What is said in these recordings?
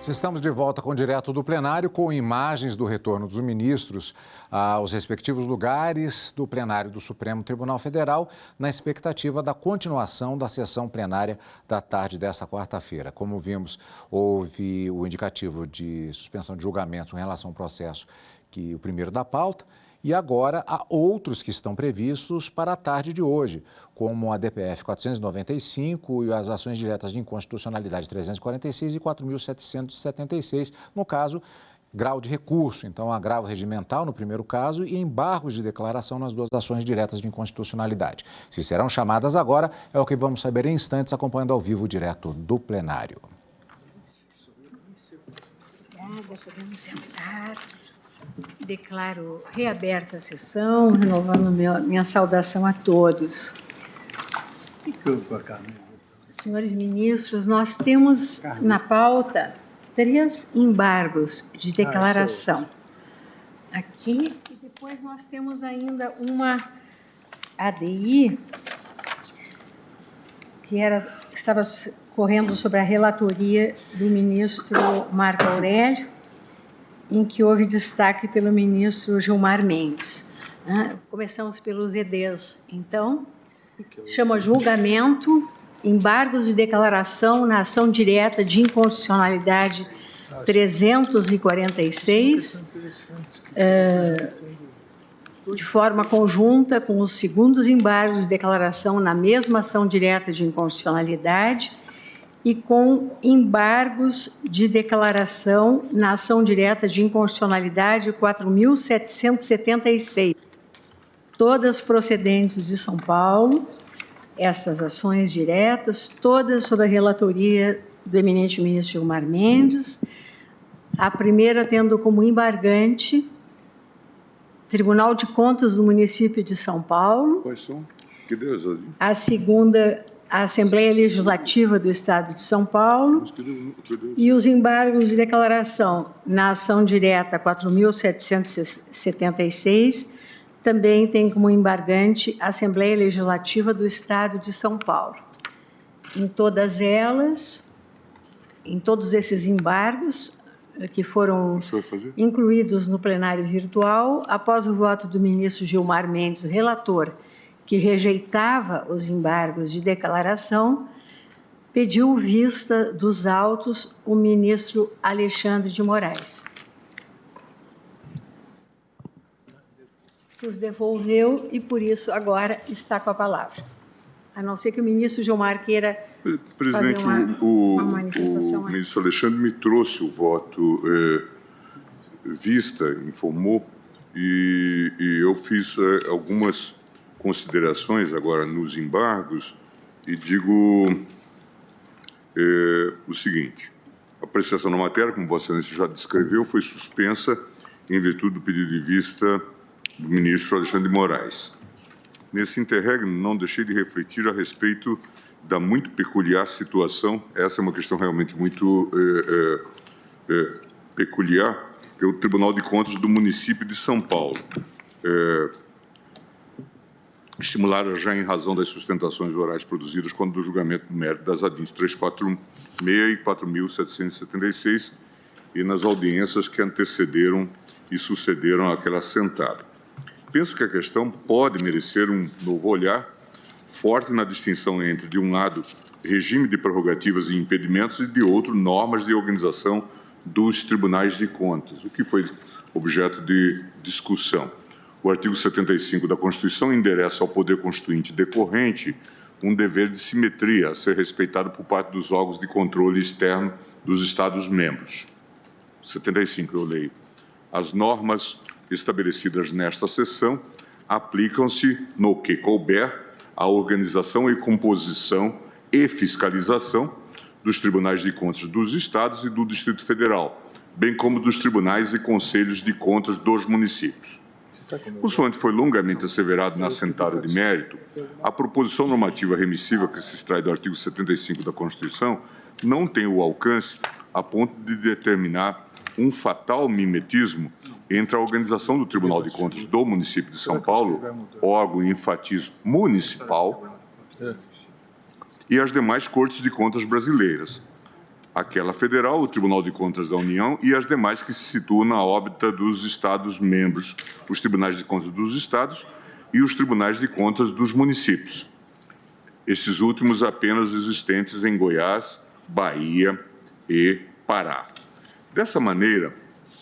Estamos de volta com o Direto do Plenário, com imagens do retorno dos ministros aos respectivos lugares do plenário do Supremo Tribunal Federal, na expectativa da continuação da sessão plenária da tarde desta quarta-feira. Como vimos, houve o indicativo de suspensão de julgamento em relação ao processo, que o primeiro da pauta, e agora há outros que estão previstos para a tarde de hoje, como a DPF 495 e as ações diretas de inconstitucionalidade 346 e 4.776, no caso, grau de recurso. Então, agravo regimental no primeiro caso e embargos de declaração nas duas ações diretas de inconstitucionalidade. Se serão chamadas agora, é o que vamos saber em instantes, acompanhando ao vivo direto do plenário. Obrigada, podemos sentar. Declaro reaberta a sessão, renovando minha saudação a todos. Senhores ministros, nós temos na pauta 3 embargos de declaração. Aqui, e depois nós temos ainda uma ADI, que estava correndo sobre a relatoria do ministro Marco Aurélio, em que houve destaque pelo ministro Gilmar Mendes. Começamos pelos EDs, então. Chama julgamento, embargos de declaração na ação direta de inconstitucionalidade 346, de forma conjunta com os segundos embargos de declaração na mesma ação direta de inconstitucionalidade e com embargos de declaração na ação direta de inconstitucionalidade 4.776, todas procedentes de São Paulo, estas ações diretas, todas sob a relatoria do eminente ministro Gilmar Mendes, a primeira tendo como embargante Tribunal de Contas do município de São Paulo, a segunda, a Assembleia Legislativa do Estado de São Paulo, e os embargos de declaração na ação direta 4.776, também tem como embargante a Assembleia Legislativa do Estado de São Paulo. Em todas elas, em todos esses embargos, que foram incluídos no plenário virtual, após o voto do ministro Gilmar Mendes, relator, que rejeitava os embargos de declaração, pediu vista dos autos o ministro Alexandre de Moraes. Os devolveu e, por isso, agora está com a palavra. A não ser que o ministro Gilmar queira fazer uma manifestação. O ministro Alexandre me trouxe o voto vista, informou, e eu fiz algumas considerações agora nos embargos e digo o seguinte: a apreciação na matéria, como Vossa Excelência já descreveu, foi suspensa em virtude do pedido de vista do ministro Alexandre de Moraes. Nesse interregno, não deixei de refletir a respeito da muito peculiar situação, essa é uma questão realmente muito peculiar, que é o Tribunal de Contas do município de São Paulo. Estimulada já em razão das sustentações orais produzidas quando do julgamento do mérito das ADIs 346 e 4.776 e nas audiências que antecederam e sucederam àquela sentada. Penso que a questão pode merecer um novo olhar, forte na distinção entre, de um lado, regime de prerrogativas e impedimentos e, de outro, normas de organização dos tribunais de contas, o que foi objeto de discussão. O artigo 75 da Constituição endereça ao Poder Constituinte decorrente um dever de simetria a ser respeitado por parte dos órgãos de controle externo dos Estados-membros. 75, eu leio. As normas estabelecidas nesta seção aplicam-se, no que couber, à organização e composição e fiscalização dos tribunais de contas dos Estados e do Distrito Federal, bem como dos tribunais e conselhos de contas dos municípios. Consoante foi longamente asseverado na assentada de mérito, a proposição normativa remissiva que se extrai do artigo 75 da Constituição não tem o alcance a ponto de determinar um fatal mimetismo entre a organização do Tribunal de Contas do município de São Paulo, órgão, enfatizo, municipal, e as demais cortes de contas brasileiras, aquela federal, o Tribunal de Contas da União e as demais que se situam na órbita dos Estados-membros, os Tribunais de Contas dos Estados e os Tribunais de Contas dos municípios. Estes últimos apenas existentes em Goiás, Bahia e Pará. Dessa maneira,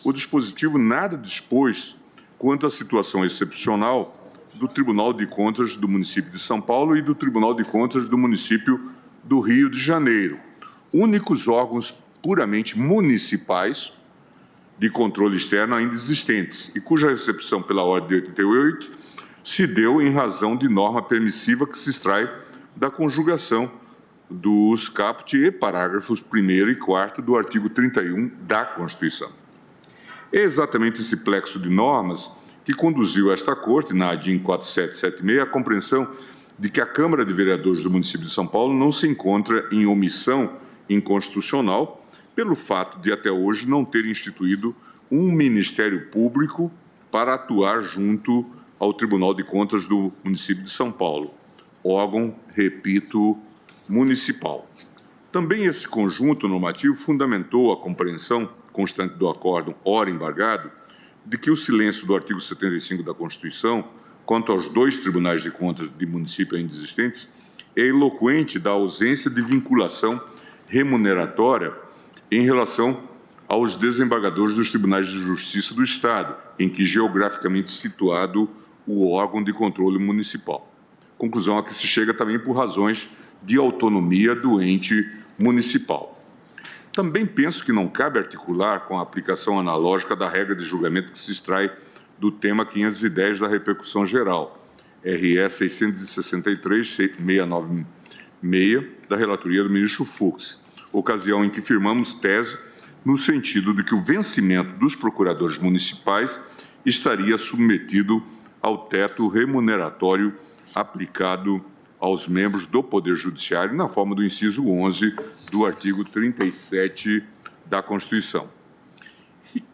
o dispositivo nada dispôs quanto à situação excepcional do Tribunal de Contas do município de São Paulo e do Tribunal de Contas do município do Rio de Janeiro, únicos órgãos puramente municipais de controle externo ainda existentes e cuja recepção pela Ordem de 88 se deu em razão de norma permissiva que se extrai da conjugação dos caput e parágrafos 1º e 4º do artigo 31 da Constituição. É exatamente esse plexo de normas que conduziu esta Corte, na ADIM 4776, à compreensão de que a Câmara de Vereadores do município de São Paulo não se encontra em omissão inconstitucional pelo fato de até hoje não ter instituído um Ministério Público para atuar junto ao Tribunal de Contas do município de São Paulo, órgão, repito, municipal. Também esse conjunto normativo fundamentou a compreensão constante do acórdão ora embargado de que o silêncio do artigo 75 da Constituição quanto aos 2 tribunais de contas de município ainda existentes é eloquente da ausência de vinculação remuneratória em relação aos desembargadores dos tribunais de justiça do Estado, em que geograficamente situado o órgão de controle municipal. Conclusão a que se chega também por razões de autonomia do ente municipal. Também penso que não cabe articular com a aplicação analógica da regra de julgamento que se extrai do tema 510 da repercussão geral, RS 663-696, da relatoria do ministro Fux, ocasião em que firmamos tese no sentido de que o vencimento dos procuradores municipais estaria submetido ao teto remuneratório aplicado aos membros do Poder Judiciário na forma do inciso 11 do artigo 37 da Constituição.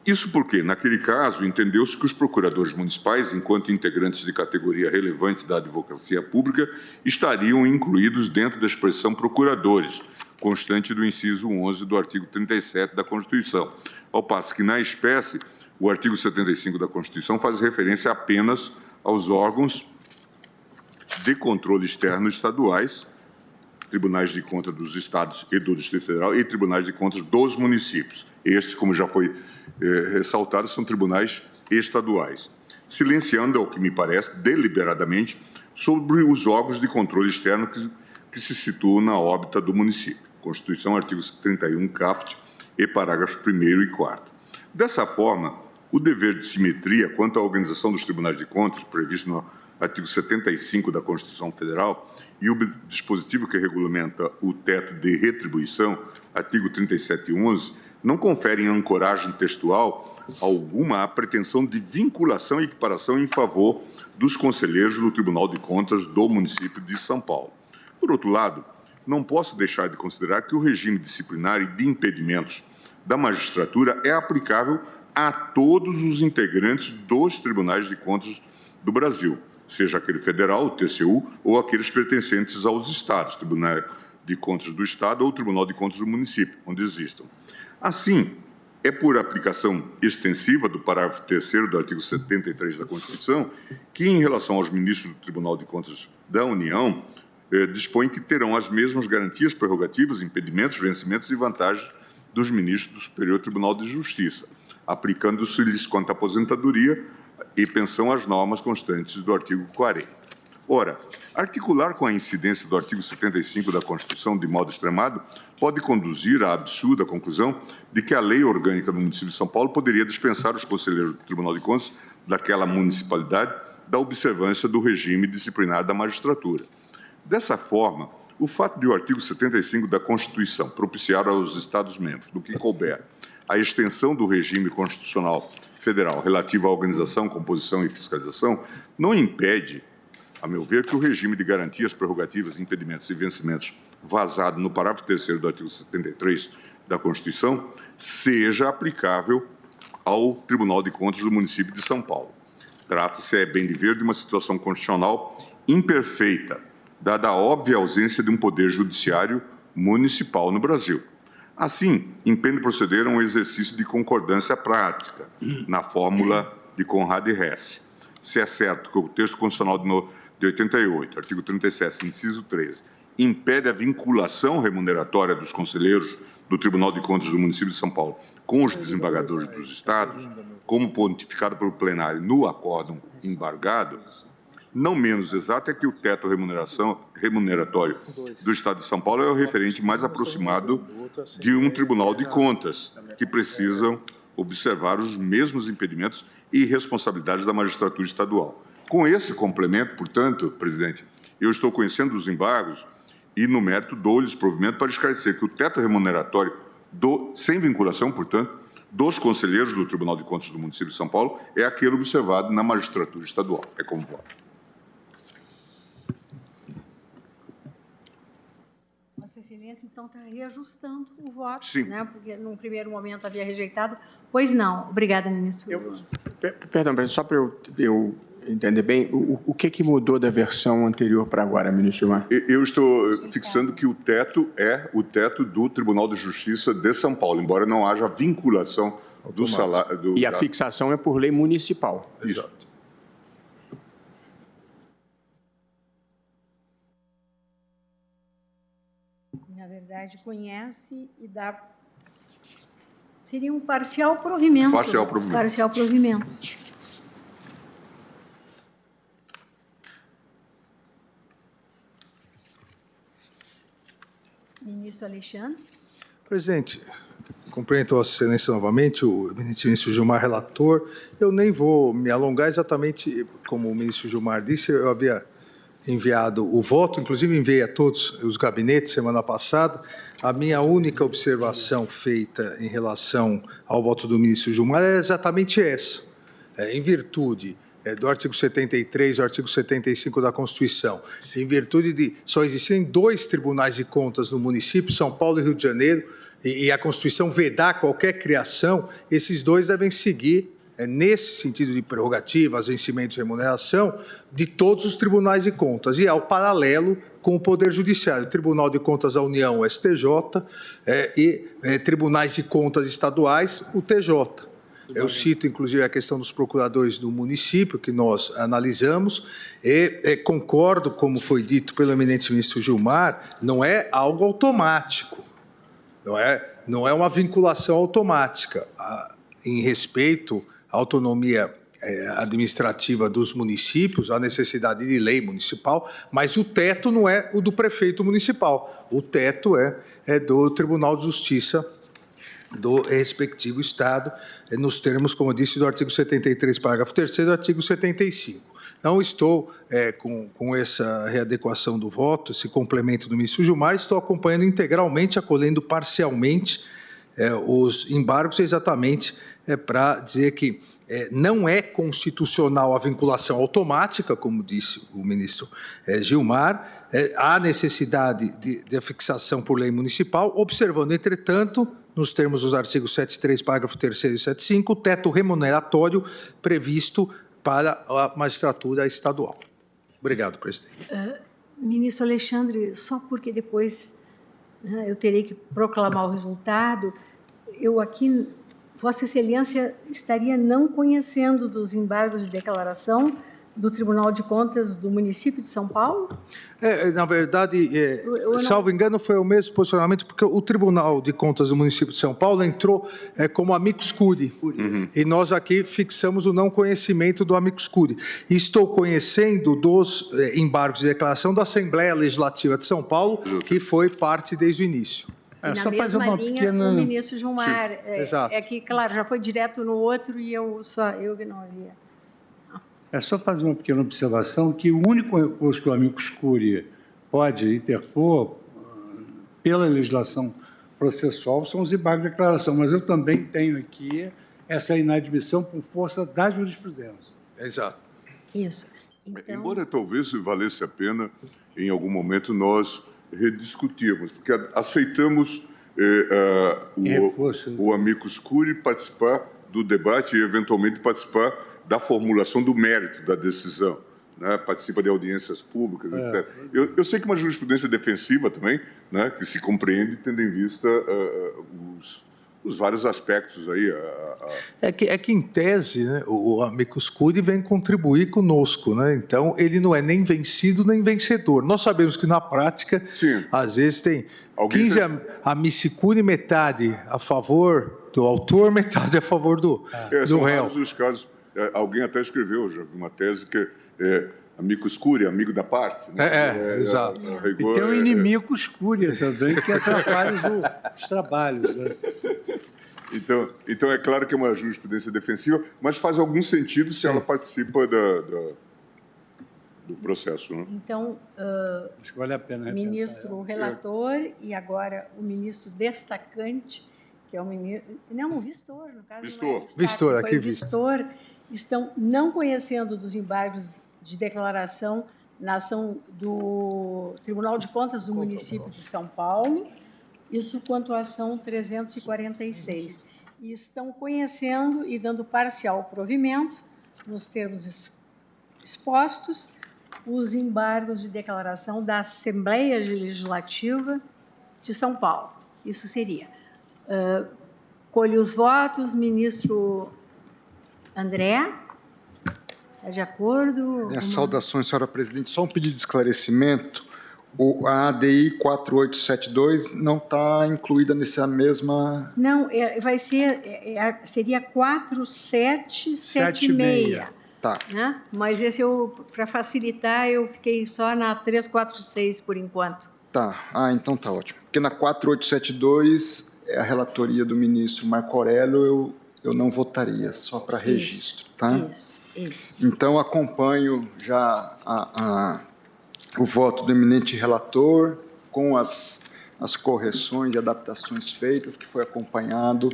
Isso porque, naquele caso, entendeu-se que os procuradores municipais, enquanto integrantes de categoria relevante da advocacia pública, estariam incluídos dentro da expressão procuradores, constante do inciso 11 do artigo 37 da Constituição, ao passo que, na espécie, o artigo 75 da Constituição faz referência apenas aos órgãos de controle externo estaduais, tribunais de contas dos estados e do Distrito Federal e tribunais de contas dos municípios. Estes, como já foi ressaltado, são tribunais estaduais, silenciando, ao que me parece, deliberadamente, sobre os órgãos de controle externo que se situam na órbita do município. Constituição, artigo 31, caput e parágrafos 1º e 4º. Dessa forma, o dever de simetria quanto à organização dos tribunais de contas, previsto no artigo 75 da Constituição Federal, e o dispositivo que regulamenta o teto de retribuição, artigo 3711, não conferem ancoragem textual alguma à pretensão de vinculação e equiparação em favor dos conselheiros do Tribunal de Contas do município de São Paulo. Por outro lado, não posso deixar de considerar que o regime disciplinar e de impedimentos da magistratura é aplicável a todos os integrantes dos tribunais de contas do Brasil, seja aquele federal, o TCU, ou aqueles pertencentes aos estados, Tribunal de Contas do Estado ou Tribunal de Contas do município, onde existam. Assim, é por aplicação extensiva do parágrafo 3º do artigo 73 da Constituição que, em relação aos ministros do Tribunal de Contas da União, dispõe que terão as mesmas garantias, prerrogativas, impedimentos, vencimentos e vantagens dos ministros do Superior Tribunal de Justiça, aplicando-se-lhes quanto à aposentadoria e pensão às normas constantes do artigo 40. Ora, articular com a incidência do artigo 75 da Constituição de modo extremado pode conduzir à absurda conclusão de que a lei orgânica do município de São Paulo poderia dispensar os conselheiros do Tribunal de Contas daquela municipalidade da observância do regime disciplinar da magistratura. Dessa forma, o fato de o artigo 75 da Constituição propiciar aos Estados-membros, do que couber, a extensão do regime constitucional federal relativo à organização, composição e fiscalização, não impede, a meu ver, que o regime de garantias, prerrogativas, impedimentos e vencimentos vazado no parágrafo 3º do artigo 73 da Constituição seja aplicável ao Tribunal de Contas do município de São Paulo. Trata-se, é bem de ver, de uma situação constitucional imperfeita, dada a óbvia ausência de um poder judiciário municipal no Brasil. Assim, impende proceder a um exercício de concordância prática na fórmula de Conrad e Hess. Se é certo que o texto constitucional de 88, artigo 37, inciso 13, impede a vinculação remuneratória dos conselheiros do Tribunal de Contas do município de São Paulo com os desembargadores dos estados, como pontificado pelo plenário no acórdão embargado, não menos exato é que o teto remuneratório do Estado de São Paulo é o referente mais aproximado de um Tribunal de Contas, que precisam observar os mesmos impedimentos e responsabilidades da magistratura estadual. Com esse complemento, portanto, presidente, eu estou conhecendo os embargos e, no mérito, dou-lhes provimento para esclarecer que o teto remuneratório, sem vinculação, portanto, dos conselheiros do Tribunal de Contas do município de São Paulo é aquele observado na magistratura estadual. É como voto. Vossa Excelência, então, está reajustando o voto, Sim. né? Porque, num primeiro momento, havia rejeitado. Pois não. Obrigada, ministro. Perdão, presidente, só para eu entender bem, o que mudou da versão anterior para agora, ministro Gilmar? Eu estou fixando que o teto é o teto do Tribunal de Justiça de São Paulo, embora não haja vinculação do salário. E a fixação é por lei municipal. Exato. Na verdade, conhece e dá... Seria um parcial provimento. Parcial provimento. Parcial provimento. Ministro Alexandre. Presidente, cumprimento Vossa Excelência novamente, o ministro Gilmar, relator. Eu nem vou me alongar exatamente como o ministro Gilmar disse, eu havia enviado o voto, inclusive enviei a todos os gabinetes semana passada. A minha única observação feita em relação ao voto do ministro Gilmar é exatamente essa. Em virtude do artigo 73 e do artigo 75 da Constituição, em virtude de só existirem 2 tribunais de contas no município, São Paulo e Rio de Janeiro, e a Constituição vedar qualquer criação, esses 2 devem seguir, nesse sentido de prerrogativas, vencimento e remuneração, de todos os tribunais de contas, e ao paralelo com o Poder Judiciário, Tribunal de Contas da União, o STJ, e tribunais de contas estaduais, o TJ. Eu cito, inclusive, a questão dos procuradores do município, que nós analisamos, e concordo, como foi dito pelo eminente ministro Gilmar, não é algo automático, não é uma vinculação automática. Em respeito à autonomia administrativa dos municípios, a necessidade de lei municipal, mas o teto não é o do prefeito municipal, o teto é do Tribunal de Justiça do respectivo Estado, nos termos, como eu disse, do artigo 73, parágrafo 3º e do artigo 75. Então, estou com essa readequação do voto, esse complemento do ministro Gilmar, estou acompanhando integralmente, acolhendo parcialmente os embargos, exatamente para dizer que não é constitucional a vinculação automática, como disse o ministro Gilmar, há necessidade de fixação por lei municipal, observando, entretanto, nos termos dos artigos 73, parágrafo 3º e 75, o teto remuneratório previsto para a magistratura estadual. Obrigado, presidente. Ministro Alexandre, só porque depois eu terei que proclamar o resultado, eu aqui, Vossa Excelência estaria não conhecendo dos embargos de declaração do Tribunal de Contas do município de São Paulo? Na verdade, salvo engano, foi o mesmo posicionamento, porque o Tribunal de Contas do município de São Paulo entrou como amicus curiae, e nós aqui fixamos o não conhecimento do amicus curiae. E estou conhecendo dos embargos de declaração da Assembleia Legislativa de São Paulo, que foi parte desde o início. Na mesma linha, o ministro Gilmar, exato. Que, claro, já foi direto no outro e eu que não havia. É só fazer uma pequena observação que o único recurso que o amicus curiae pode interpor pela legislação processual são os embargos de declaração, mas eu também tenho aqui essa inadmissão por força da jurisprudência. Exato. Isso. Então... Embora talvez valesse a pena, em algum momento, nós rediscutirmos, porque aceitamos o amicus curiae participar do debate e, eventualmente, participar da formulação do mérito da decisão, né, participa de audiências públicas, etc. Eu sei que uma jurisprudência defensiva também, né, que se compreende tendo em vista os vários aspectos aí. É que em tese, né, o amicus curiae vem contribuir conosco, né? Então ele não é nem vencido nem vencedor. Nós sabemos que na prática, Sim. às vezes tem Alguém 15 amici curiae, metade a favor do autor, metade a favor do São réu. vários os casos. Alguém até escreveu, já vi uma tese que é amicus curiae, amigo da parte. Né? Exato. A rigor, E tem um inimigo curiae também, que atrapalha os trabalhos. Né? Então, é claro que é uma jurisprudência defensiva, mas faz algum sentido se ela participa do processo. Né? Então, Acho que vale a pena repensar. ministro relator e agora o ministro destacante, que é o ministro... Não, o vistor, no caso. Vistor. Não é destaque, Vistor, foi aqui o vistor, estão não conhecendo dos embargos de declaração na ação do Tribunal de Contas do município de São Paulo, isso quanto à ação 346. E estão conhecendo e dando parcial provimento, nos termos expostos, os embargos de declaração da Assembleia Legislativa de São Paulo. Isso seria. Colhe os votos, ministro André. Está de acordo? Minhas saudações, senhora presidente. Só um pedido de esclarecimento. A ADI 4872 não está incluída nessa mesma... Não, vai ser, seria 4776. Tá. Né? Mas esse para facilitar, eu fiquei só na 346 por enquanto. Tá. Então tá ótimo. Porque na 4872 é a relatoria do ministro Marco Aurélio, eu não votaria, só para registro. Tá? Isso. Então, acompanho já o voto do eminente relator com as correções e adaptações feitas, que foi acompanhado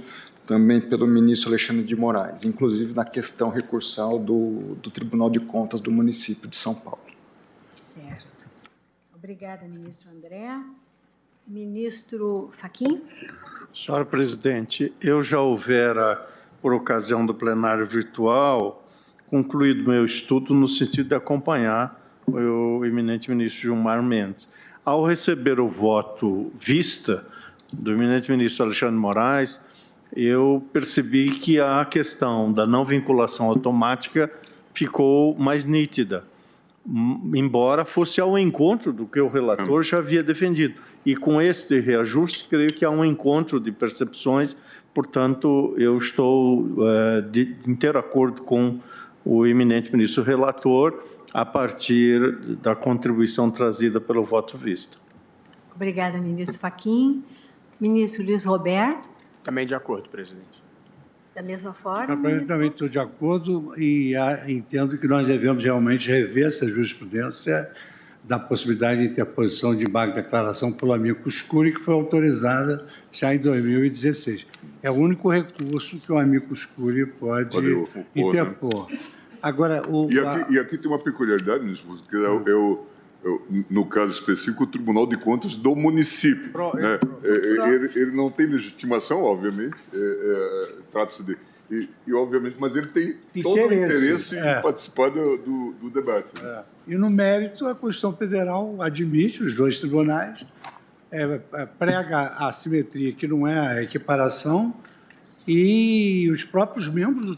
também pelo ministro Alexandre de Moraes, inclusive na questão recursal do Tribunal de Contas do município de São Paulo. Certo. Obrigada, ministro André. Ministro Fachin. Senhora presidente, eu já houvera, por ocasião do plenário virtual, concluído meu estudo no sentido de acompanhar o eminente ministro Gilmar Mendes. Ao receber o voto vista do eminente ministro Alexandre de Moraes, eu percebi que a questão da não vinculação automática ficou mais nítida, embora fosse ao encontro do que o relator já havia defendido. E com este reajuste, creio que há um encontro de percepções, portanto, eu estou de inteiro acordo com o eminente ministro relator, a partir da contribuição trazida pelo voto vista. Obrigada, ministro Fachin. Ministro Luiz Roberto. Também de acordo, presidente. Da mesma forma. Eu também estou de acordo e entendo que nós devemos realmente rever essa jurisprudência da possibilidade de interposição de embargo de declaração pelo amicus curiae, que foi autorizada já em 2016. É o único recurso que o amicus curiae pode interpor. Né? Agora, E aqui tem uma peculiaridade, que no caso específico, o Tribunal de Contas do município. Né? Ele não tem legitimação, obviamente, trata-se de... E, obviamente, mas ele tem todo o interesse em participar do debate. Né? E, no mérito, a Constituição Federal admite os dois tribunais, prega a simetria, que não é a equiparação, e os próprios membros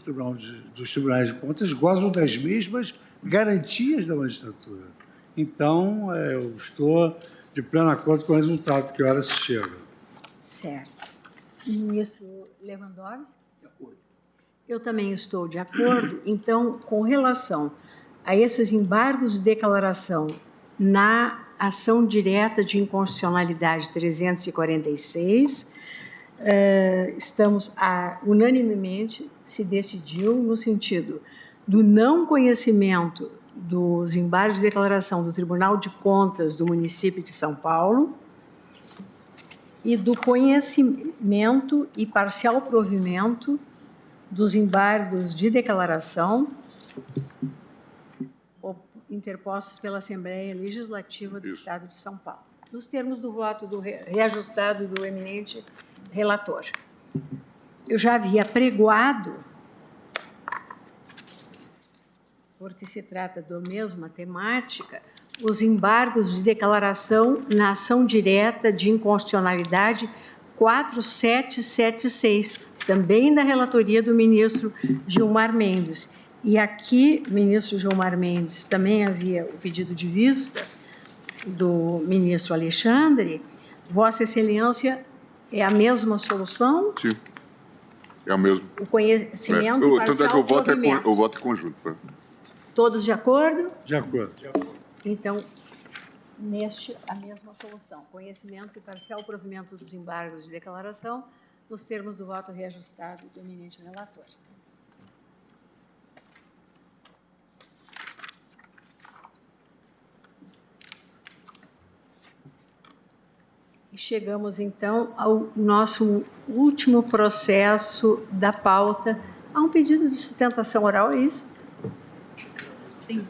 dos tribunais de contas gozam das mesmas garantias da magistratura. Então, eu estou de pleno acordo com o resultado que hora se chega. Certo. Ministro Lewandowski? De acordo. Eu também estou de acordo. Então, com relação a esses embargos de declaração na ação direta de inconstitucionalidade 346, unanimemente se decidiu no sentido do não conhecimento dos embargos de declaração do Tribunal de Contas do município de São Paulo e do conhecimento e parcial provimento dos embargos de declaração interpostos pela Assembleia Legislativa do Estado de São Paulo, nos termos do voto reajustado do eminente relator. Eu já havia pregoado porque se trata da mesma temática, os embargos de declaração na ação direta de inconstitucionalidade 4776, também da relatoria do ministro Gilmar Mendes. E aqui, ministro Gilmar Mendes, também havia o pedido de vista do ministro Alexandre. Vossa Excelência, é a mesma solução? Sim, é o mesmo. O conhecimento Tanto é que o voto é conjunto. Todos de acordo? De acordo. Então, a mesma solução. Conhecimento e parcial provimento dos embargos de declaração, nos termos do voto reajustado do eminente relator. E chegamos, então, ao nosso último processo da pauta. Há um pedido de sustentação oral, é isso? Sim.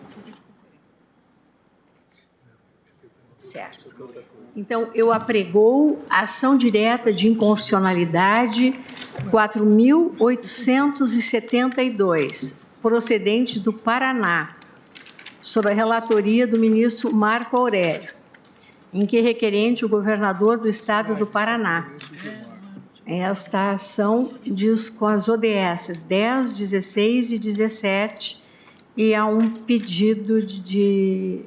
Certo. Então, eu apregoo a ação direta de inconstitucionalidade 4.872, procedente do Paraná, sob a relatoria do ministro Marco Aurélio, em que requerente o governador do estado do Paraná. Esta ação diz com as ODS 10, 16 e 17, e há um pedido de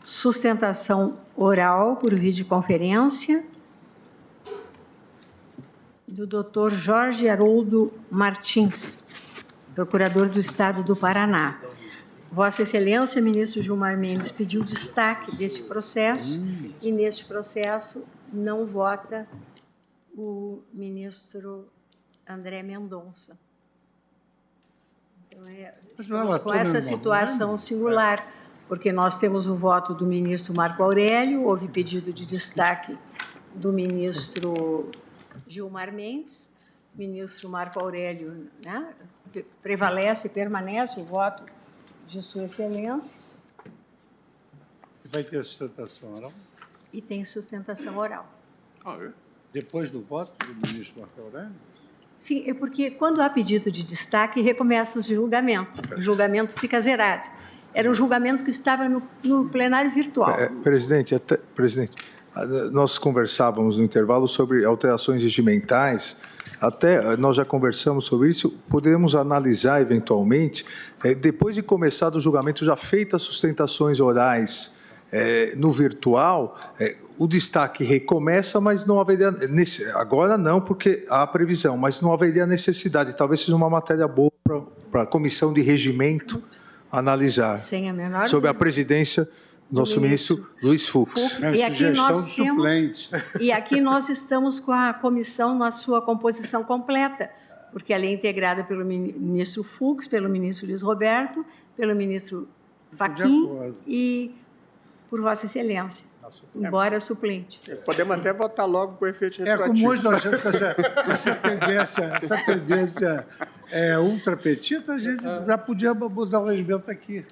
sustentação oral por videoconferência do Dr. Jorge Haroldo Martins, procurador do estado do Paraná. Vossa Excelência, ministro Gilmar Mendes, pediu destaque deste processo e, neste processo, não vota o ministro André Mendonça. Então, estamos com essa situação singular, porque nós temos o voto do ministro Marco Aurélio, houve pedido de destaque do ministro Gilmar Mendes, o ministro Marco Aurélio, né, prevalece, permanece o voto de Sua Excelência. Vai ter sustentação oral? E tem sustentação oral. Ah, é? Depois do voto do ministro Marco Aurélio? Sim, é porque quando há pedido de destaque, recomeça o julgamento. O julgamento fica zerado. Era um julgamento que estava no plenário virtual. Presidente, nós conversávamos no intervalo sobre alterações regimentais. Até nós já conversamos sobre isso. Podemos analisar eventualmente, depois de começar o julgamento, já feitas sustentações orais no virtual, o destaque recomeça, mas não haveria agora não, porque há previsão, mas não haveria necessidade. Talvez seja uma matéria boa para a comissão de regimento analisar, sem a menor sob a presidência do nosso ministro Luiz Fux. E aqui nós temos com a comissão na sua composição completa, porque ela é integrada pelo ministro Fux, pelo ministro Luiz Roberto, pelo ministro Fachin e por Vossa Excelência, embora suplente. Podemos até votar logo com efeito retroativo. Como hoje nós temos essa tendência ultrapetita, a gente já podia mudar o regimento aqui.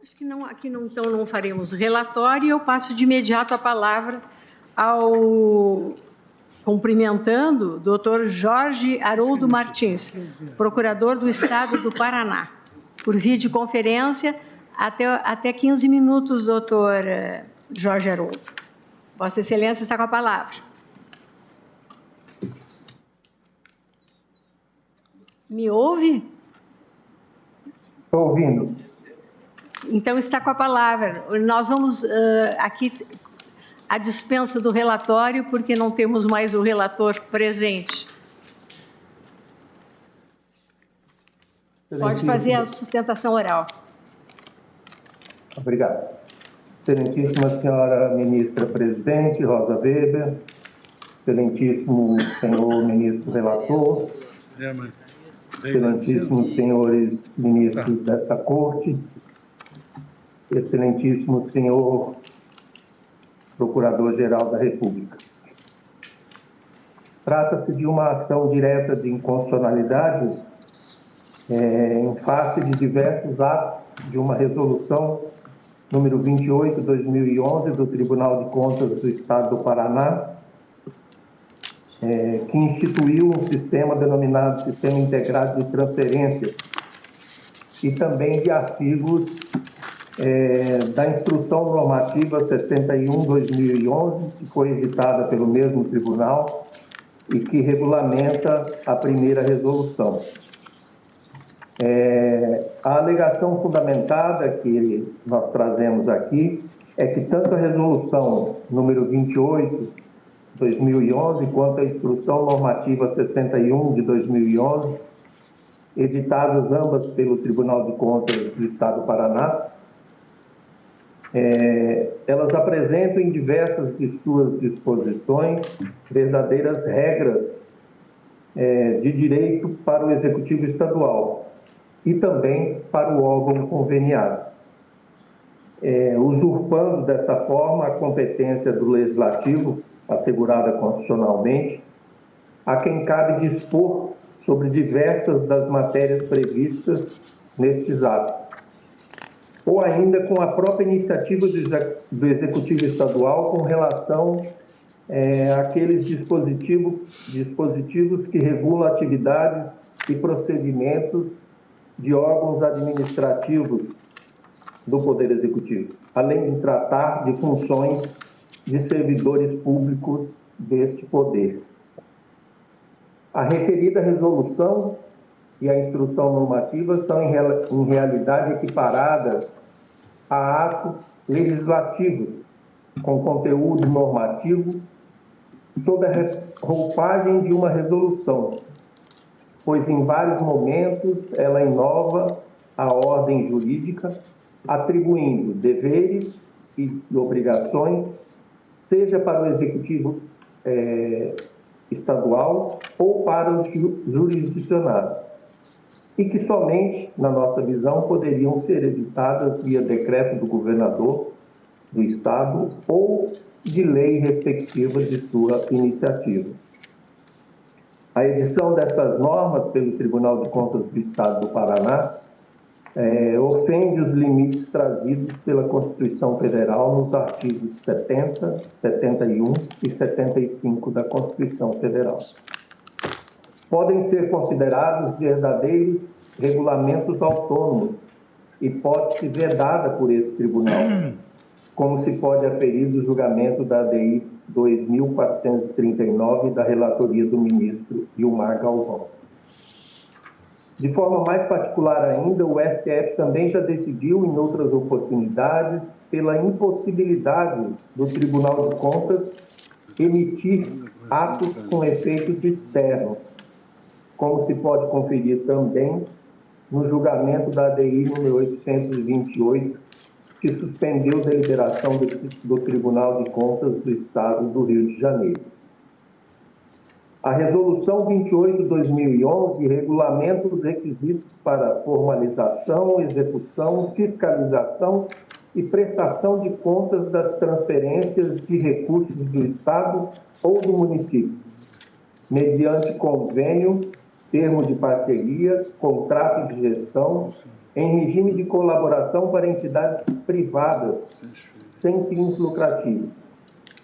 Acho que não, aqui não, então não faremos relatório, e eu passo de imediato a palavra ao cumprimentando o doutor Jorge Haroldo Martins, procurador do estado do Paraná, por videoconferência, até 15 minutos, doutor Jorge Haroldo. Vossa Excelência está com a palavra. Me ouve? Estou ouvindo. Então, está com a palavra. Nós vamos aqui a dispensa do relatório, porque não temos mais o relator presente. Pode fazer a sustentação oral. Obrigado. Excelentíssima senhora ministra presidente, Rosa Weber, excelentíssimo senhor ministro relator, excelentíssimos senhores ministros desta corte, excelentíssimo senhor Procurador-Geral da República. Trata-se de uma ação direta de inconstitucionalidade em face de diversos atos de uma resolução número 28/2011 do Tribunal de Contas do Estado do Paraná, que instituiu um sistema denominado Sistema Integrado de Transferências, e também de artigos da Instrução Normativa 61/2011, que foi editada pelo mesmo tribunal e que regulamenta a primeira resolução. A alegação fundamentada que nós trazemos aqui é que tanto a resolução número 28/2011 quanto a Instrução Normativa 61 de 2011, editadas ambas pelo Tribunal de Contas do Estado do Paraná, elas apresentam em diversas de suas disposições verdadeiras regras de direito para o Executivo Estadual e também para o órgão conveniado, usurpando dessa forma a competência do Legislativo, assegurada constitucionalmente, a quem cabe dispor sobre diversas das matérias previstas nestes atos, ou ainda com a própria iniciativa do Executivo Estadual com relação àqueles dispositivos que regulam atividades e procedimentos de órgãos administrativos do Poder Executivo, além de tratar de funções de servidores públicos deste poder. A referida resolução e a instrução normativa são, em realidade, equiparadas a atos legislativos com conteúdo normativo sob a roupagem de uma resolução, pois em vários momentos ela inova a ordem jurídica, atribuindo deveres e obrigações, seja para o Executivo Estadual ou para os jurisdicionados, e que somente, na nossa visão, poderiam ser editadas via decreto do governador do Estado ou de lei respectiva de sua iniciativa. A edição destas normas pelo Tribunal de Contas do Estado do Paraná ofende os limites trazidos pela Constituição Federal nos artigos 70, 71 e 75 da Constituição Federal. Podem ser considerados verdadeiros regulamentos autônomos, hipótese vedada por esse tribunal, como se pode aferir do julgamento da ADI 2439 da relatoria do ministro Gilmar Galvão. De forma mais particular ainda, o STF também já decidiu, em outras oportunidades, pela impossibilidade do Tribunal de Contas emitir atos com efeitos externos, como se pode conferir também no julgamento da ADI número 828, que suspendeu a deliberação do Tribunal de Contas do Estado do Rio de Janeiro. A Resolução 28/2011 regulamenta os requisitos para formalização, execução, fiscalização e prestação de contas das transferências de recursos do Estado ou do município, mediante convênio, termo de parceria, contrato de gestão, em regime de colaboração para entidades privadas sem fins lucrativos,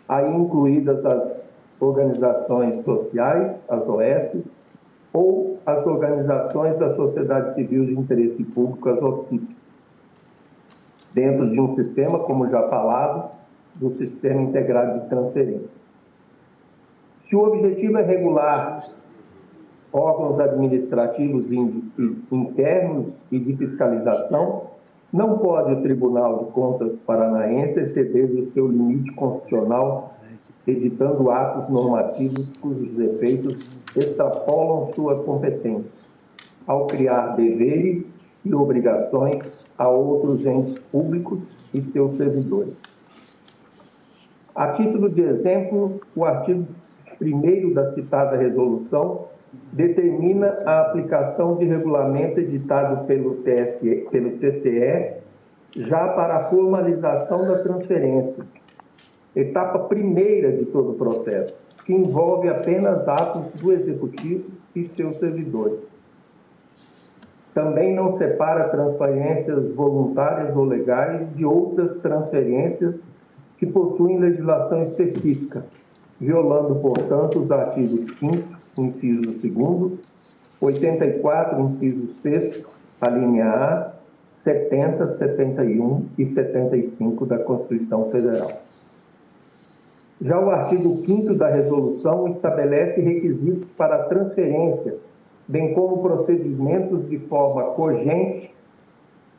aí incluídas as organizações sociais, as OS, ou as organizações da sociedade civil de interesse público, as OCIPs, dentro de um sistema, como já falado, do Sistema Integrado de Transferência. Se o objetivo é regular órgãos administrativos internos e de fiscalização, não pode o Tribunal de Contas paranaense exceder o seu limite constitucional, editando atos normativos cujos efeitos extrapolam sua competência, ao criar deveres e obrigações a outros entes públicos e seus servidores. A título de exemplo, o artigo 1º da citada resolução determina a aplicação de regulamento editado pelo TCE já para a formalização da transferência, etapa primeira de todo o processo, que envolve apenas atos do Executivo e seus servidores. Também não separa transferências voluntárias ou legais de outras transferências que possuem legislação específica, violando, portanto, os artigos 5º, inciso 2º, 84, inciso 6º, a linha A, 70, 71 e 75 da Constituição Federal. Já o artigo 5º da resolução estabelece requisitos para a transferência, bem como procedimentos de forma cogente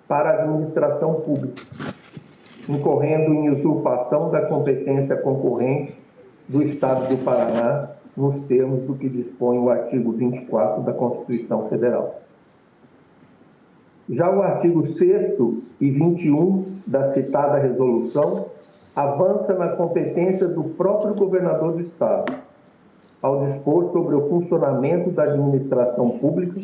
para a administração pública, incorrendo em usurpação da competência concorrente do Estado do Paraná, nos termos do que dispõe o artigo 24 da Constituição Federal. Já o artigo 6º e 21 da citada resolução avança na competência do próprio governador do Estado, ao dispor sobre o funcionamento da administração pública,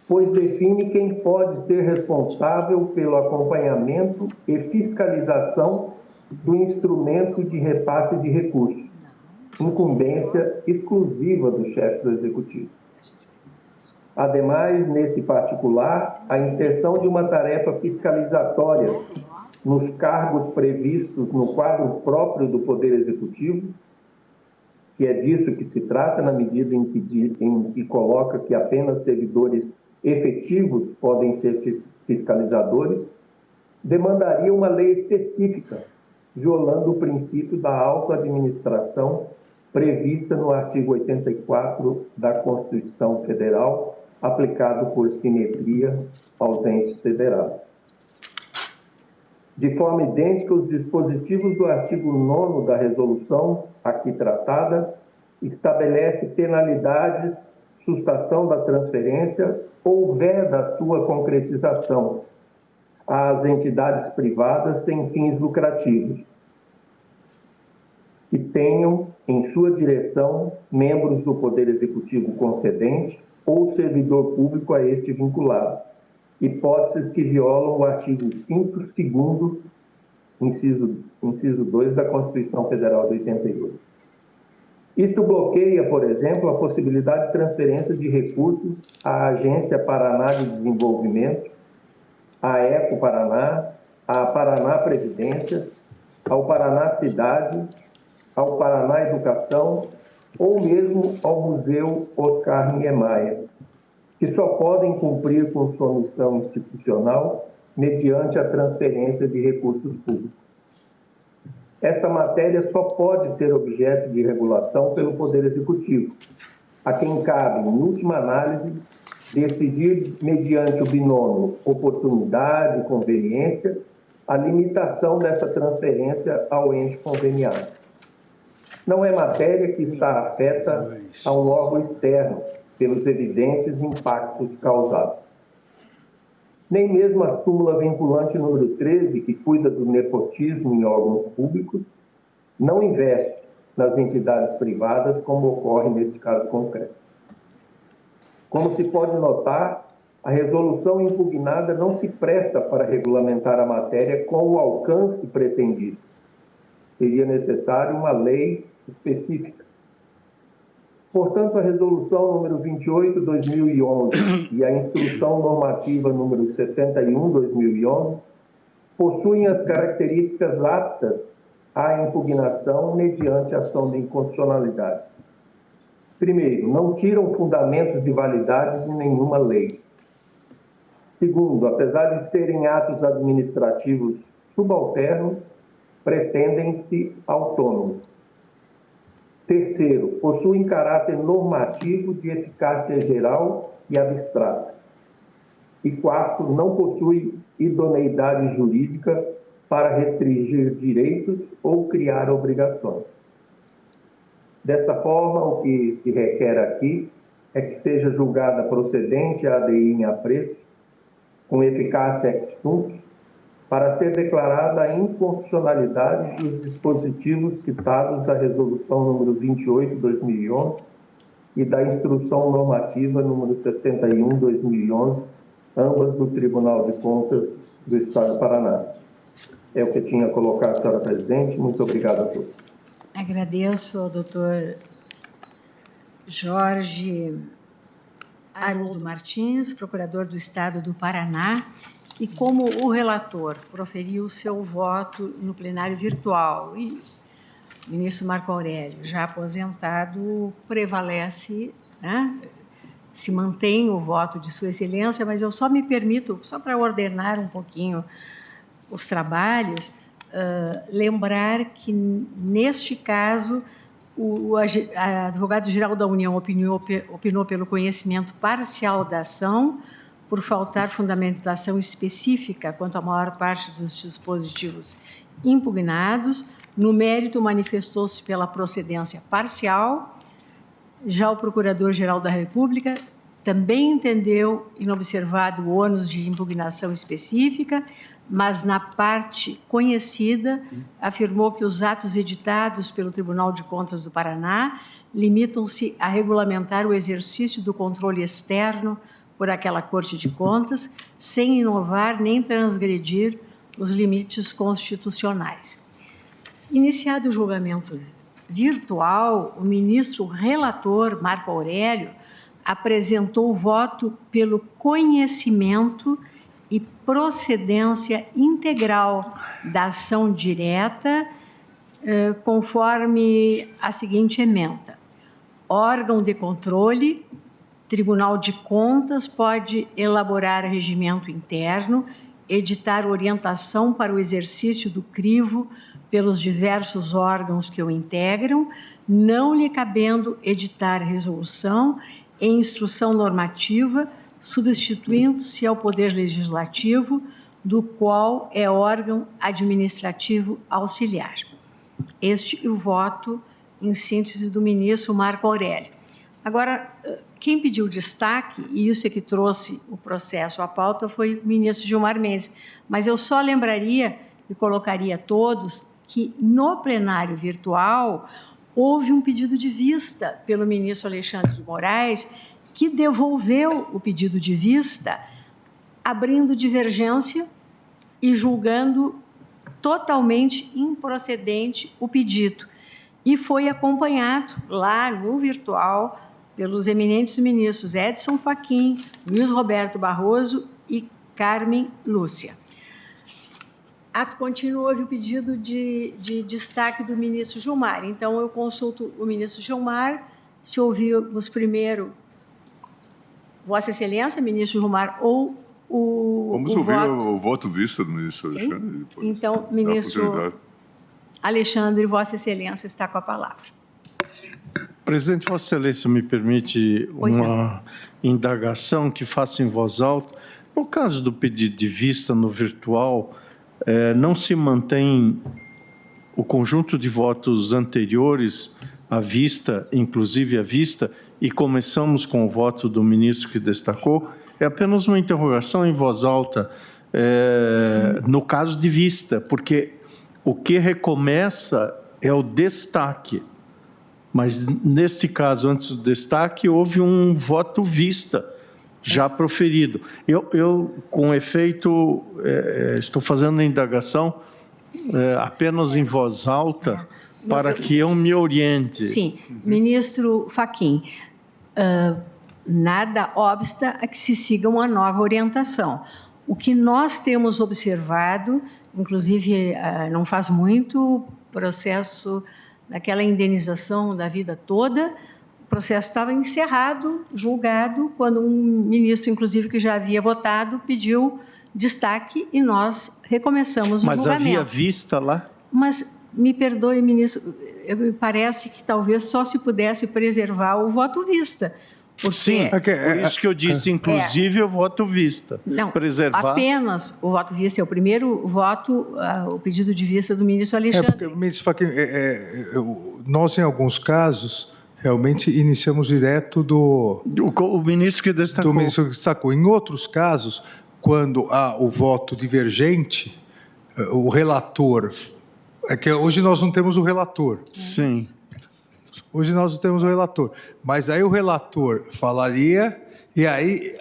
pois define quem pode ser responsável pelo acompanhamento e fiscalização do instrumento de repasse de recursos, incumbência exclusiva do chefe do Executivo. Ademais, nesse particular, a inserção de uma tarefa fiscalizatória nos cargos previstos no quadro próprio do Poder Executivo, que é disso que se trata na medida em que coloca que apenas servidores efetivos podem ser fiscalizadores, demandaria uma lei específica, violando o princípio da autoadministração prevista no artigo 84 da Constituição Federal, aplicado por simetria aos entes federados. De forma idêntica, os dispositivos do artigo 9º da resolução aqui tratada estabelece penalidades, sustação da transferência ou da sua concretização às entidades privadas sem fins lucrativos, que tenham em sua direção membros do Poder Executivo concedente ou servidor público a este vinculado, hipóteses que violam o artigo 5º, 2º, inciso 2 da Constituição Federal de 88. Isto bloqueia, por exemplo, a possibilidade de transferência de recursos à Agência Paraná de Desenvolvimento, à Eco Paraná, à Paraná Previdência, ao Paraná Cidade, ao Paraná Educação ou mesmo ao Museu Oscar Niemeyer, que só podem cumprir com sua missão institucional mediante a transferência de recursos públicos. Esta matéria só pode ser objeto de regulação pelo Poder Executivo, a quem cabe, em última análise, decidir, mediante o binômio oportunidade e conveniência, a limitação dessa transferência ao ente conveniado. Não é matéria que está afeta a um órgão externo, pelos evidentes impactos causados. Nem mesmo a súmula vinculante número 13, que cuida do nepotismo em órgãos públicos, não investe nas entidades privadas, como ocorre nesse caso concreto. Como se pode notar, a resolução impugnada não se presta para regulamentar a matéria com o alcance pretendido. Seria necessário uma lei específica. Portanto, a resolução número 28/2011 e a instrução normativa número 61/2011 possuem as características aptas à impugnação mediante ação de inconstitucionalidade. Primeiro, não tiram fundamentos de validade de nenhuma lei. Segundo, apesar de serem atos administrativos subalternos, pretendem-se autônomos. Terceiro, possuem caráter normativo de eficácia geral e abstrata. E quarto, não possui idoneidade jurídica para restringir direitos ou criar obrigações. Desta forma, o que se requer aqui é que seja julgada procedente a ADI em apreço, com eficácia ex tunc, para ser declarada a inconstitucionalidade dos dispositivos citados da Resolução número 28/2011 e da Instrução Normativa número 61/2011, ambas do Tribunal de Contas do Estado do Paraná. É o que eu tinha a colocar, senhora presidente. Muito obrigado a todos. Agradeço ao doutor Jorge Haroldo Martins, procurador do Estado do Paraná, e como o relator proferiu seu voto no plenário virtual e o ministro Marco Aurélio, já aposentado, prevalece, né? Se mantém o voto de Sua Excelência, mas eu só me permito, só para ordenar um pouquinho os trabalhos, lembrar que, neste caso, o advogado-geral da União opinou pelo conhecimento parcial da ação, por faltar fundamentação específica quanto à maior parte dos dispositivos impugnados. No mérito, manifestou-se pela procedência parcial. Já o Procurador-Geral da República também entendeu inobservado o ônus de impugnação específica, mas, na parte conhecida, afirmou que os atos editados pelo Tribunal de Contas do Paraná limitam-se a regulamentar o exercício do controle externo por aquela Corte de Contas, sem inovar nem transgredir os limites constitucionais. Iniciado o julgamento virtual, o ministro relator, Marco Aurélio, apresentou o voto pelo conhecimento e procedência integral da ação direta, conforme a seguinte ementa. Órgão de controle, Tribunal de Contas pode elaborar regimento interno, editar orientação para o exercício do crivo pelos diversos órgãos que o integram, não lhe cabendo editar resolução e instrução normativa, substituindo-se ao Poder Legislativo, do qual é órgão administrativo auxiliar. Este é o voto, em síntese, do ministro Marco Aurélio. Agora, quem pediu destaque, e isso é que trouxe o processo à pauta, foi o ministro Gilmar Mendes, mas eu só lembraria e colocaria a todos que, no plenário virtual, houve um pedido de vista pelo ministro Alexandre de Moraes, que devolveu o pedido de vista, abrindo divergência e julgando totalmente improcedente o pedido. E foi acompanhado lá no virtual pelos eminentes ministros Edson Fachin, Luiz Roberto Barroso e Carmen Lúcia. Ato contínuo, houve o pedido de destaque do ministro Gilmar. Então, eu consulto o ministro Gilmar, se ouvirmos primeiro Vossa Excelência, ministro Gilmar, ou Vamos ouvir o voto visto do ministro Alexandre. Então, ministro Alexandre, Vossa Excelência está com a palavra. Presidente, Vossa Excelência me permite uma indagação que faço em voz alta. No caso do pedido de vista no virtual, não se mantém o conjunto de votos anteriores à vista, inclusive à vista, e começamos com o voto do ministro que destacou. É apenas uma interrogação em voz alta, no caso de vista, porque o que recomeça é o destaque. Mas, neste caso, antes do destaque, houve um voto vista já proferido. Eu com efeito, estou fazendo a indagação apenas em voz alta para que eu me oriente. Sim. Ministro Fachin, nada obsta a que se siga uma nova orientação. O que nós temos observado, inclusive não faz muito, processo daquela indenização da vida toda, o processo estava encerrado, julgado, quando um ministro, inclusive, que já havia votado, pediu destaque e nós recomeçamos o julgamento. Mas havia vista lá? Mas, me perdoe, ministro, me parece que talvez só se pudesse preservar o voto vista. Porque, sim, por isso que eu disse, inclusive, o voto vista. Não, preservar. Apenas o voto vista é o primeiro voto, o pedido de vista do ministro Alexandre. Porque, ministro Fachin, nós, em alguns casos, realmente iniciamos direto o ministro que destacou. Do ministro que destacou. Em outros casos, quando há o voto divergente, o relator... É que hoje nós não temos o relator. Sim. Hoje nós não temos o relator. Mas aí o relator falaria, e aí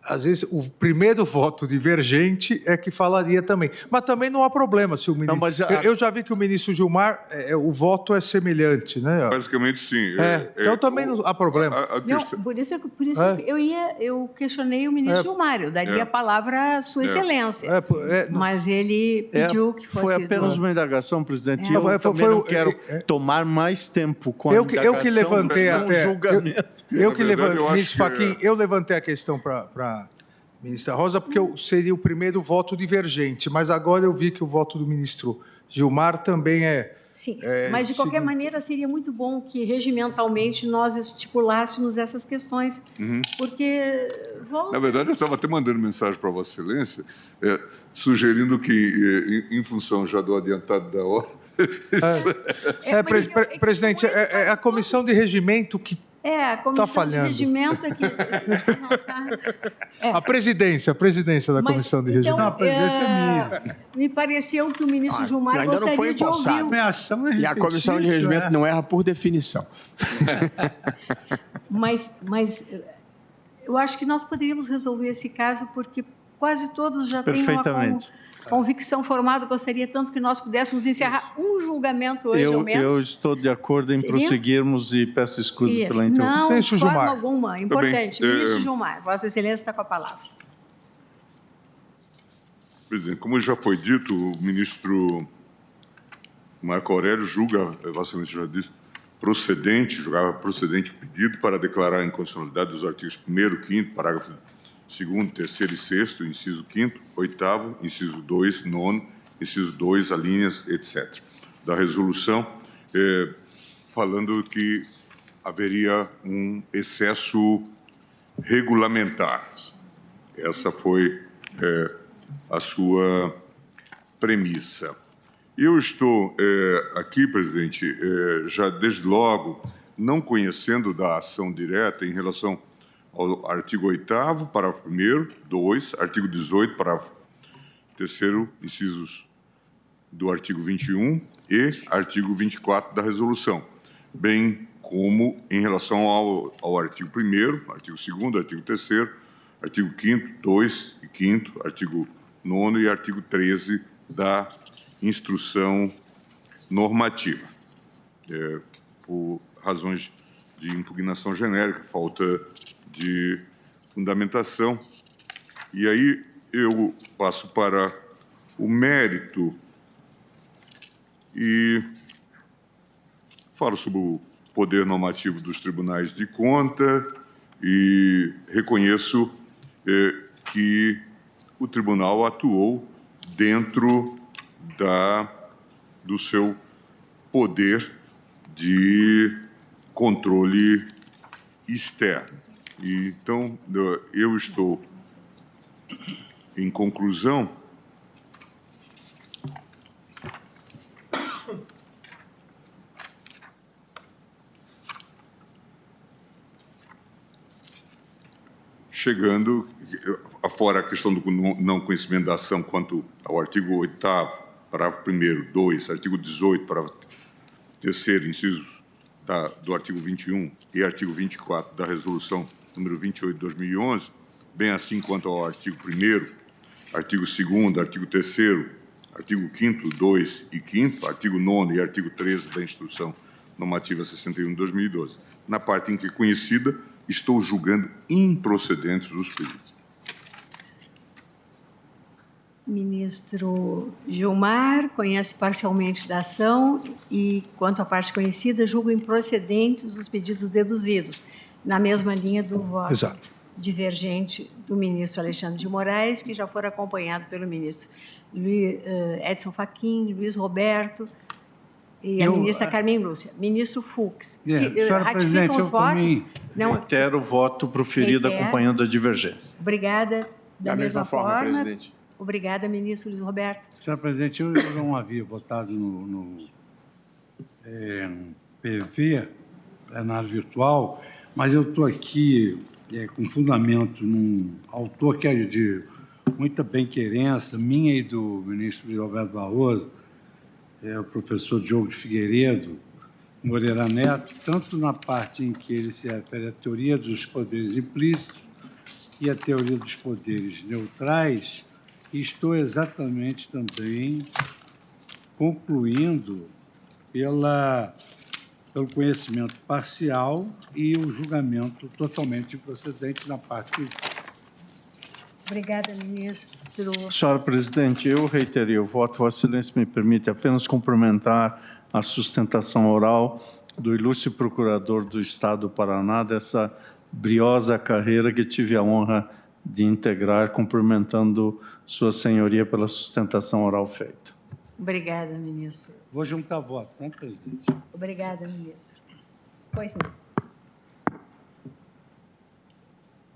às vezes, o primeiro voto divergente é que falaria também. Mas também não há problema se o ministro... Não, mas eu já vi que o ministro Gilmar, o voto é semelhante, né? Basicamente, sim. Então também não há problema. Não, por isso eu questionei o ministro Gilmar, eu daria a palavra à sua excelência. Mas ele pediu que fosse... Foi apenas uma indagação, presidente. Eu Não, também não quero tomar mais tempo com a indagação. Eu que levantei até... julgamento. Ministro Fachin, eu levantei a questão para a ministra Rosa, porque seria o primeiro voto divergente, mas agora eu vi que o voto do ministro Gilmar também é... Sim, mas de qualquer maneira seria muito bom que regimentalmente nós estipulássemos essas questões, porque... Na verdade, eu estava até mandando mensagem para Vossa Excelência, sugerindo que, em função já do adiantado da hora... Presidente, é a comissão de regimento que a comissão de regimento é que... A presidência da comissão de regimento. Não, a presidência é minha. Me pareceu que o ministro Gilmar ainda não foi gostaria de ouvir... Ameação é E a comissão de regimento não erra por definição. Mas eu acho que nós poderíamos resolver esse caso, porque quase todos já têm uma convicção formada. Gostaria tanto que nós pudéssemos encerrar um julgamento hoje, ao menos. Eu estou de acordo em prosseguirmos e peço escusa pela interrupção. Não, de forma alguma. Importante. Ministro Gilmar, Vossa Excelência está com a palavra. Presidente, como já foi dito, o ministro Marco Aurélio julga, Vossa Excelência já disse, julgava procedente o pedido para declarar a inconstitucionalidade dos artigos 1º, 5º, parágrafo 2º, 3º e 6º, inciso 5º, 8º, inciso 2, 9º, inciso 2, alíneas, etc. Da resolução, falando que haveria um excesso regulamentar. Essa foi a sua premissa. Eu estou aqui, presidente, já desde logo, não conhecendo da ação direta em relação ao artigo 8º, parágrafo 1º, 2, artigo 18, parágrafo 3º, incisos do artigo 21 e artigo 24 da resolução, bem como em relação ao artigo 1º, artigo 2º, artigo 3º, artigo 5º, 2 e 5º, artigo 9º e artigo 13 da instrução normativa, por razões de impugnação genérica, falta de fundamentação. E aí eu passo para o mérito e falo sobre o poder normativo dos tribunais de conta e reconheço que o tribunal atuou dentro do seu poder de controle externo. E, então, eu estou, em conclusão, chegando, fora a questão do não conhecimento da ação quanto ao artigo 8º, parágrafo 1º, 2, artigo 18, parágrafo 3º, incisos do artigo 21 e artigo 24 da resolução número 28 de 2011, bem assim quanto ao artigo 1º, artigo 2º, artigo 3º, artigo 5º, 2 e 5º, artigo 9º e artigo 13 da Instrução Normativa 61 de 2012. Na parte em que conhecida, estou julgando improcedentes os pedidos. Ministro Gilmar conhece parcialmente da ação e, quanto à parte conhecida, julga improcedentes os pedidos deduzidos, na mesma linha do voto divergente do ministro Alexandre de Moraes, que já foi acompanhado pelo ministro Edson Fachin, Luiz Roberto e a ministra Carmen Lúcia. Ministro Fux, ratificam os votos? Reitero o voto proferido acompanhando a divergência. Obrigada. Da mesma forma, presidente. Obrigada, ministro Luiz Roberto. Senhora presidente, eu não havia votado no PV, plenário virtual, mas eu estou aqui com fundamento num autor que é de muita bem-querença, minha e do ministro Roberto Barroso, o professor Diogo de Figueiredo Moreira Neto, tanto na parte em que ele se refere à teoria dos poderes implícitos aqui a teoria dos poderes neutrais e estou exatamente também concluindo pelo conhecimento parcial e o julgamento totalmente improcedente na parte conhecida. Obrigada, ministro. Senhora presidente, eu reiterei o voto. Vossa Excelência me permite apenas cumprimentar a sustentação oral do ilustre procurador do Estado do Paraná, dessa briosa carreira que tive a honra de integrar, cumprimentando Sua Senhoria pela sustentação oral feita. Obrigada, ministro. Vou juntar voto, né, presidente? Obrigada, ministro. Pois não.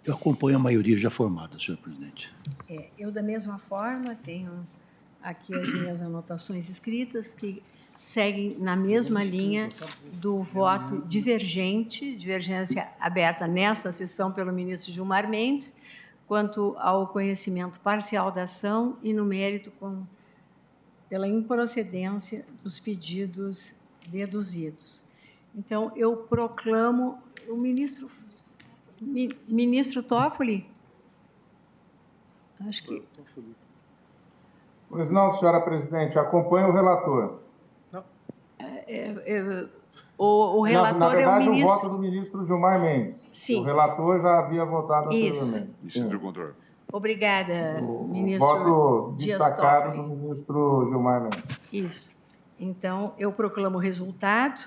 Eu acompanho a maioria já formada, senhor presidente. Eu, da mesma forma, tenho aqui as minhas anotações escritas que seguem na mesma linha do voto divergência aberta nesta sessão pelo ministro Gilmar Mendes, quanto ao conhecimento parcial da ação e no mérito pela improcedência dos pedidos deduzidos. Então, eu proclamo o ministro Toffoli. Acho que... Pois não, senhora presidente, acompanho o relator. O relator na verdade, é o ministro... o voto do ministro Gilmar Mendes. Sim. O relator já havia votado Isso. anteriormente. Obrigada, ministro Voto Dias destacado Toffoli. do ministro Gilmar Mendes. Isso. Então, eu proclamo o resultado.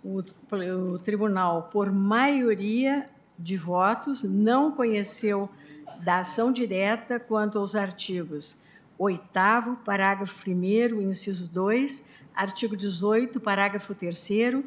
O tribunal, por maioria de votos, não conheceu da ação direta quanto aos artigos 8º, parágrafo 1º, inciso 2, artigo 18, parágrafo 3º,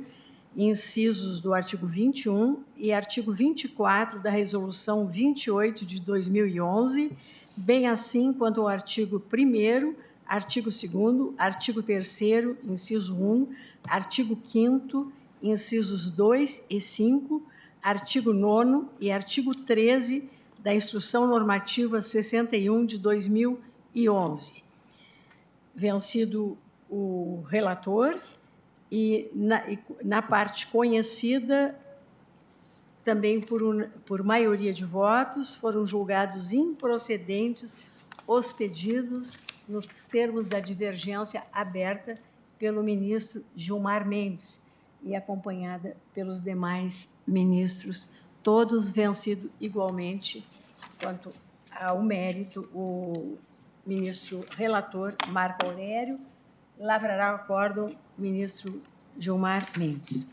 incisos do artigo 21 e artigo 24 da Resolução 28 de 2011, bem assim quanto ao artigo 1º, artigo 2º, artigo 3º, inciso 1, artigo 5º, incisos 2 e 5, artigo 9º e artigo 13 da Instrução Normativa 61 de 2011. Vencido o relator, e na parte conhecida, também por maioria de votos, foram julgados improcedentes os pedidos nos termos da divergência aberta pelo ministro Gilmar Mendes e acompanhada pelos demais ministros, todos vencidos igualmente quanto ao mérito. O ministro relator Marco Aurélio lavrará o acórdão ministro Gilmar Mendes.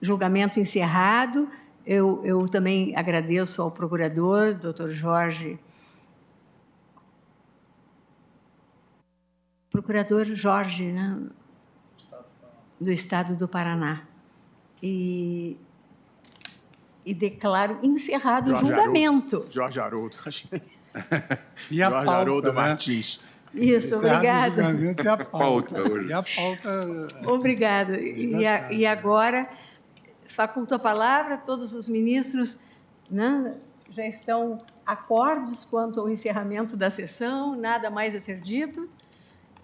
Julgamento encerrado. Eu também agradeço ao procurador, doutor Jorge, procurador Jorge, né, do Estado do Paraná. E declaro encerrado o julgamento. Jorge Haroldo. E a Jorge pauta, Haroldo né? Martins. Isso, obrigada. E a pauta. hoje. E a pauta... Obrigado. E agora, faculto a palavra, todos os ministros, né, já estão acordos quanto ao encerramento da sessão, nada mais a ser dito,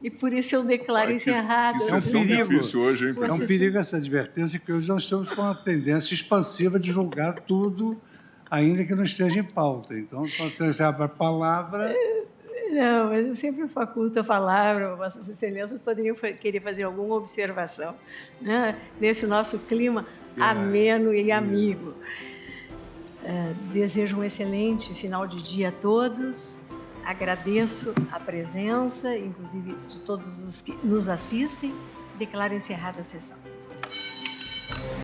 e por isso eu declaro encerrado. É um perigo. Difícil hoje, hein, É um perigo essa advertência, que hoje nós estamos com uma tendência expansiva de julgar tudo, ainda que não esteja em pauta. Então, se você abre a palavra... Não, mas eu sempre faculto a palavra, Vossas Excelências poderiam querer fazer alguma observação, né, nesse nosso clima ameno e amigo. Desejo um excelente final de dia a todos. Agradeço a presença, inclusive de todos os que nos assistem. Declaro encerrada a sessão.